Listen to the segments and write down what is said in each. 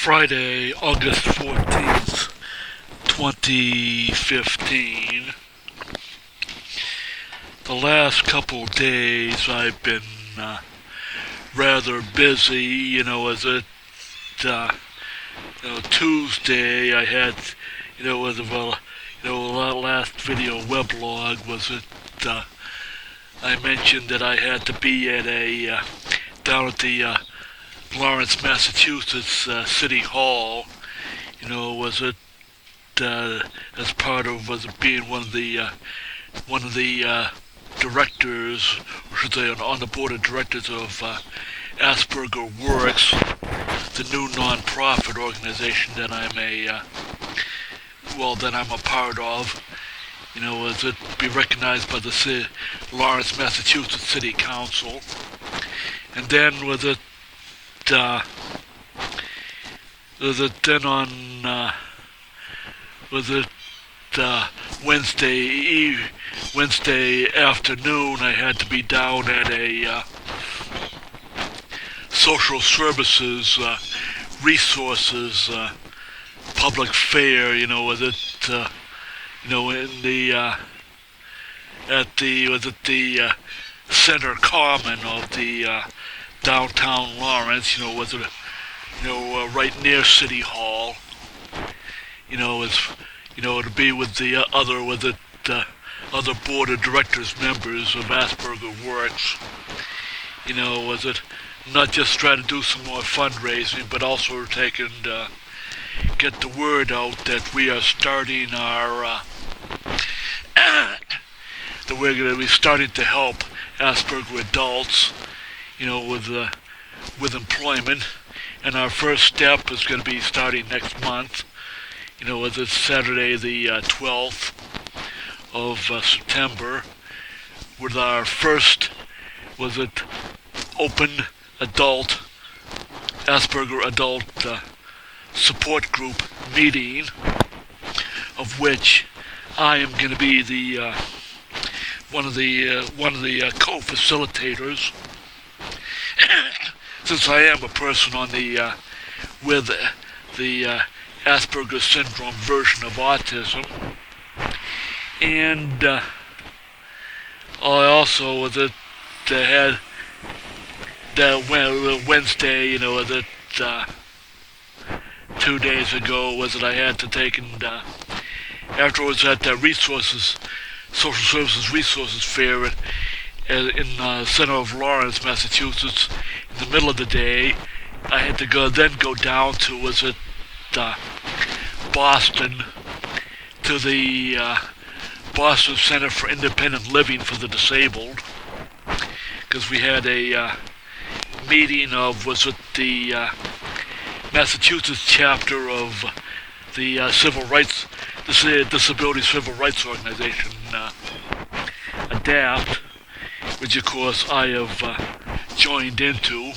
Friday, August 14th, 2015. The last couple days I've been rather busy, as it, Tuesday I had, was last video weblog was it, I mentioned that I had to be at down at the Lawrence, Massachusetts City Hall, was it as part of being one of the directors, or should say on the board of directors of Asperger Works, the new non-profit organization that I'm a part of. Was it be recognized by the Lawrence, Massachusetts City Council, and then was it then on Wednesday afternoon I had to be down at a social services resources public fair, was it in the center common of the downtown Lawrence, was it right near City Hall, to be with the other board of directors members of Asperger Works, was it not just try to do some more fundraising, but also take and get the word out that we are starting that we're going to be starting to help Asperger adults, with employment, and our first step is going to be starting next month. It's Saturday the 12th of September, with our first open adult Asperger adult support group meeting, of which I am going to be the one of the co-facilitators, since I am a person on the with the Asperger syndrome version of autism, and I also had Wednesday, 2 days ago I had to take and afterwards at the social services resources fair in the center of Lawrence, Massachusetts. In the middle of the day, I had to go down to Boston, to the Boston Center for Independent Living for the Disabled, because we had a meeting of the Massachusetts chapter of the Disability Civil Rights Organization, ADAPT, which of course I have joined into,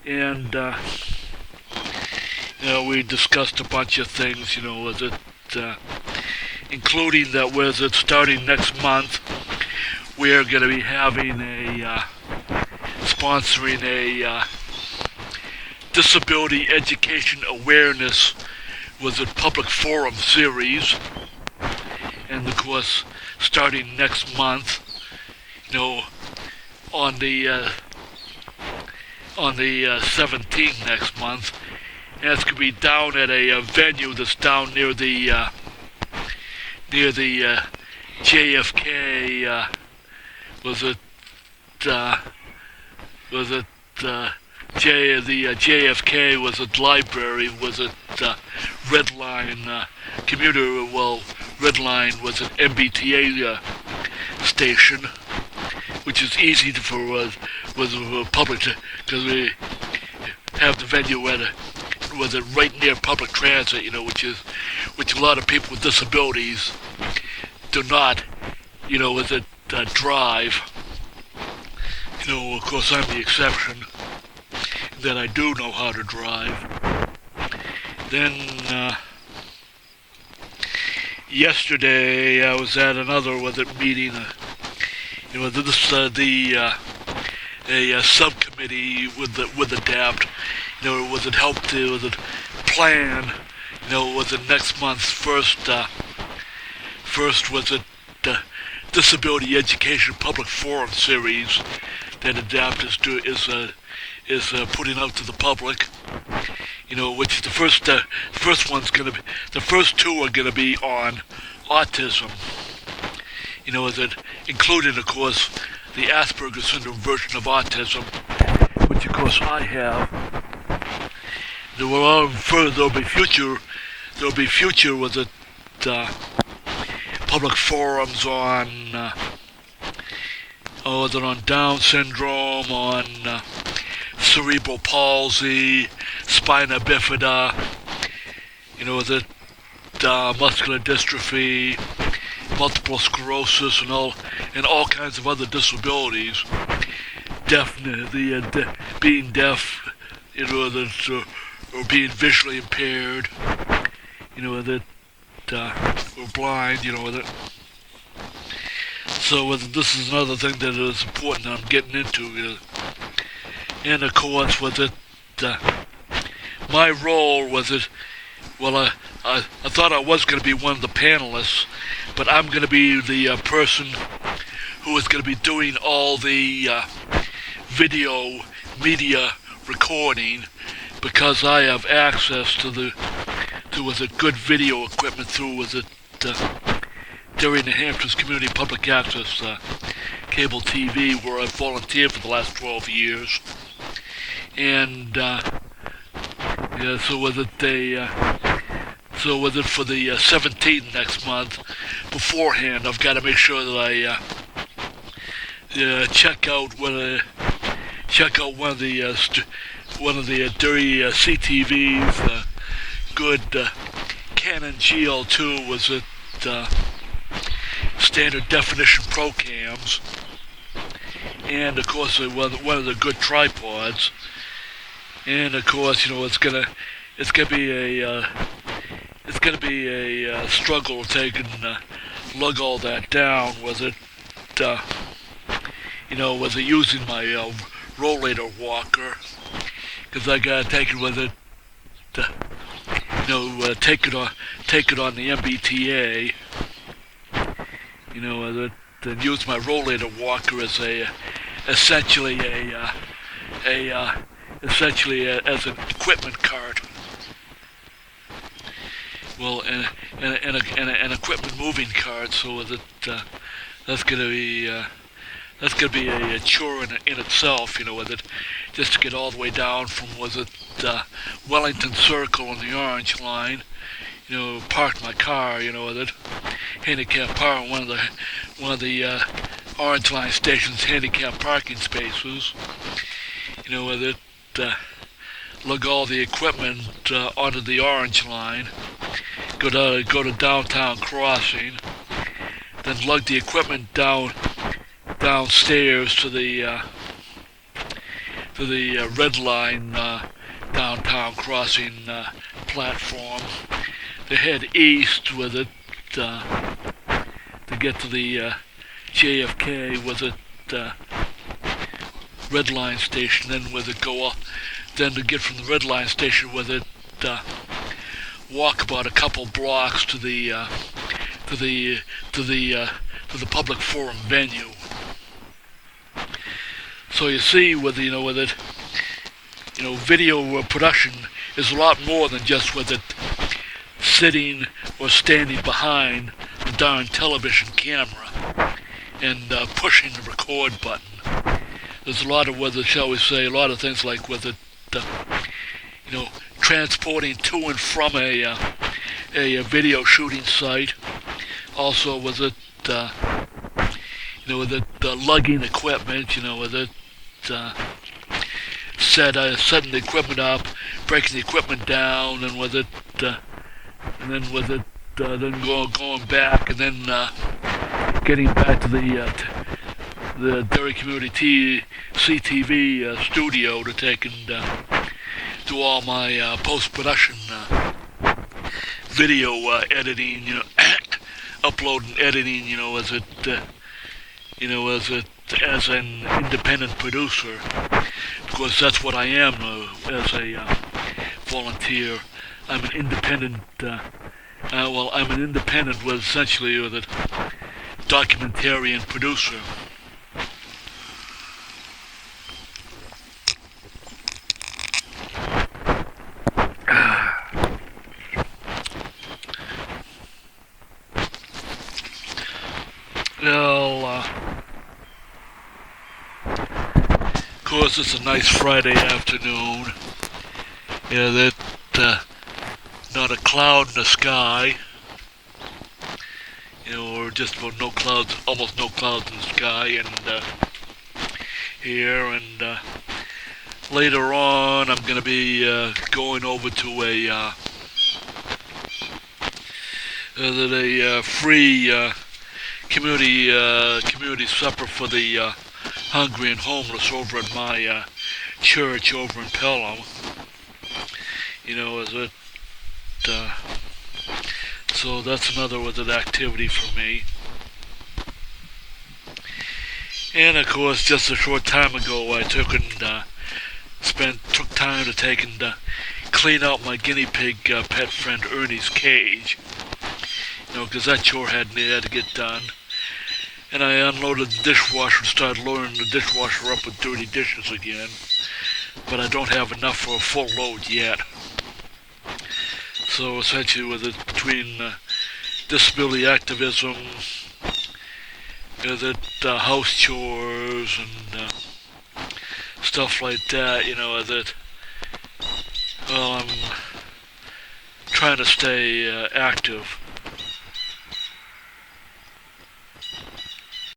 and we discussed a bunch of things, including that starting next month we're going to be having sponsoring a disability education awareness public forum series, and of course starting next month, on the 17th next month, and it's going to be down at a venue that's down near the JFK JFK library, Red Line commuter, Red Line was an MBTA station, which is easy for public because we have the venue right near public transit, which a lot of people with disabilities do not, drive. Of course I'm the exception, that I do know how to drive. Then yesterday I was at another meeting. The a subcommittee with ADAPT. Was it helped to was it plan? Was it next month's first was it Disability Education Public Forum series that ADAPT is putting out to the public. Which is the first one's gonna be, the first two are gonna be on autism. As it including, of course, the Asperger's syndrome version of autism, which of course I have. There'll be future with it public forums on on Down syndrome, on cerebral palsy, spina bifida, muscular dystrophy, multiple sclerosis, and all kinds of other disabilities. Definitely, being deaf, or being visually impaired, or blind, So this is another thing that is important that I'm getting into. And of course, my role I thought I was going to be one of the panelists, but I'm going to be the person who is going to be doing all the video media recording, because I have access to good video equipment through during New Hampshire's Community Public Access cable TV, where I've volunteered for the last 12 years. And so was it for the 17th next month, beforehand, I've got to make sure that I check out one of the dirty CTVs, good Canon GL2 was it standard definition pro cams, and of course one of the good tripods. And of course, it's gonna be a struggle taking lug all that down. Was it using my rollator walker, because I gotta take it with it, take it on the MBTA, and use my rollator walker as essentially as an equipment cart. Well, and an equipment moving cart. So that's gonna be a chore in itself. With it, just to get all the way down from Wellington Circle on the Orange Line. Park my car. With it, handicap park one of the Orange Line station's handicap parking spaces. With it, lug all the equipment onto the Orange Line, go to Downtown Crossing, then lug the equipment downstairs to the Red Line Downtown Crossing platform, to head east with it to get to the JFK with it Red Line station, then with it go up, then to get from the Red Line station with it walk about a couple blocks to the public forum venue. So you see, with it, video production is a lot more than just with it sitting or standing behind the darn television camera and pushing the record button. There's a lot of a lot of things like with it, transporting to and from a video shooting site. Also with it, lugging equipment, with it, setting the equipment up, breaking the equipment down, and with it, and then with it, then going back, and then getting back to the Derry Community CTV studio to take and do all my post-production video editing, upload and editing, as it as an independent producer, because that's what I am as a volunteer. I'm an independent. I'm an independent with essentially with a documentarian producer. Well, of course, it's a nice Friday afternoon. Yeah, that not a cloud in the sky. Or just about no clouds, almost no clouds in the sky, and here, and later on, I'm gonna be going over to a free community supper for the hungry and homeless over at my church over in Pelham. As it so that's another was an activity for me. And of course, just a short time ago, I took time to take and clean out my guinea pig pet friend Ernie's cage. Because that chore had to get done. And I unloaded the dishwasher and started loading the dishwasher up with dirty dishes again. But I don't have enough for a full load yet. So essentially, with it between disability activism, house chores and stuff like that, I'm trying to stay active.